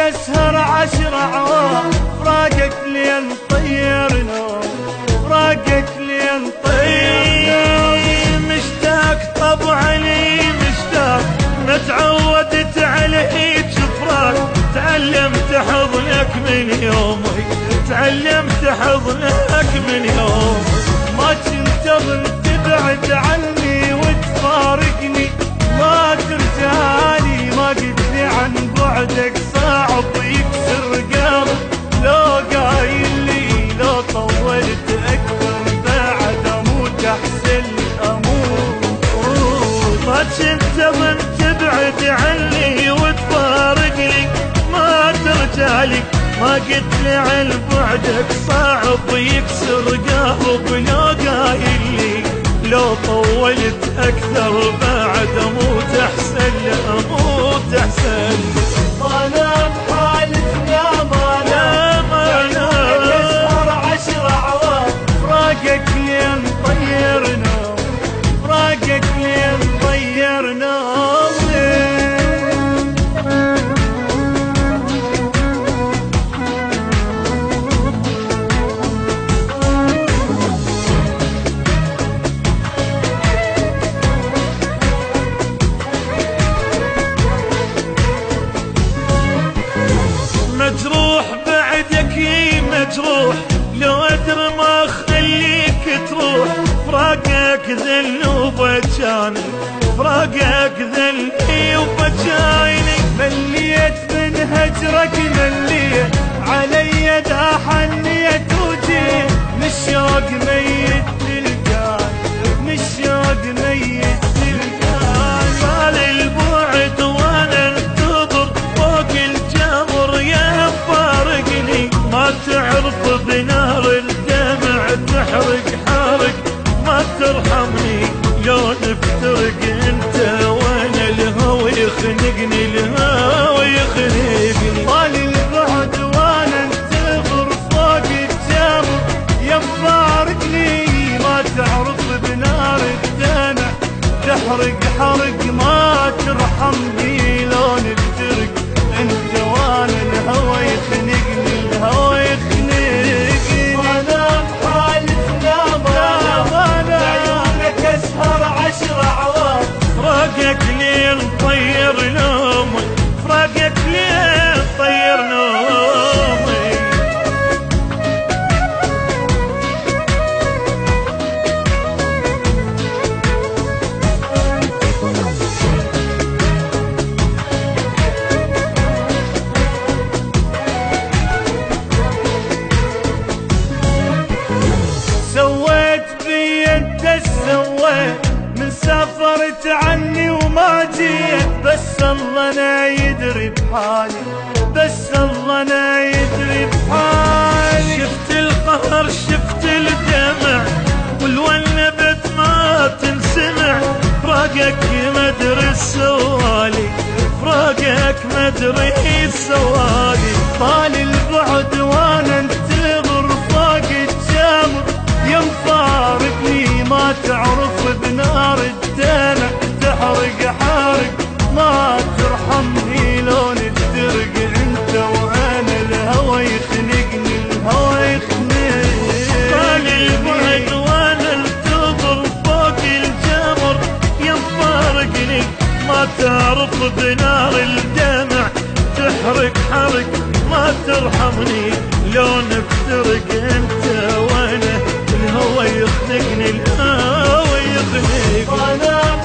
اسهر 10 أعوام فراقك لين طير نوم، فراقك لين طير نوم. مشتاق طبعا لي مشتاق، ما تعودت على هيج فراق. تعلمت حضنك من يومي، تعلمت حضنك من يومي. ما كنت اظن تبعد عني وتفارقني، ما ترجعلي. ما قلت لي عن بعدك صعب يكسر قلب، لو قايل لي لو طولت اكثر بعد اموت احسن لي اموت. ما كنت اظن تبعد عني وتفارقني، ما ترجعلي. ما قلت لي عن بعدك صعب يكسر قلب، لو قايل لي لو طولت اكثر بعد اموت احسن لي اموت احسن لي. ما نام حالتنا ما نام اسهر 10 أعوام فراقك لين طير نوم، فراقك لين طير نوم. مجروح بعدك مجروح، لو ادري ما اخليك تروح. فراقك ذل وبجاني، فراقك ذلني وبجاني. مليت من هجرك مليت، علي دا حنيت وجيت. للشوق ميت تلقاني، للشوق ميت تلقاني. طال البعد وانا انتظر فوق الجمر يا فارقني. ما تعرف بنار الدمع تحرق حارق، ما ترحمني لو نفترق انت وانا. الهوى يخنقني، الهوى يخنقني. طال البعد وانا انتظر فوق الجمر يا فارقني. ما تعرف بنار الدمع تحرق حرق، ما ترحمني لو نفترق انت وانا. الهوى يخنقني، الهوى يخنقني. ما نام حالتنا ما نام، عيونك اسهر 10 أعوام فراقك لين طير نومي، فراقك لين طير نومي. سويت بي انت سويت، من سافرت عني وما جيت. بس الله انا يدري بحالي، بس الله انا يدري بحالي. شفت القهر شفت الدمع والونبت ما تنسمع. فراقك ما ادري سوالي، فراقك ما ادري سوالي. طال البعد وانا انتظر فوق الجمر يا مفارقني. ما تعرف بنار الدمع تحرق حارق، ما ترحمني لو نفترق انت وانا. الهوى يخنقني، الهوى يخنقني. طال البعد وانا انتظر فوق الجمر يا مفارقني. ما تعرف بنار الدمع تحرق حرق، ما ترحمني لو نفترق انت وانا. الهوى يخنقني، الهوى يخنقني.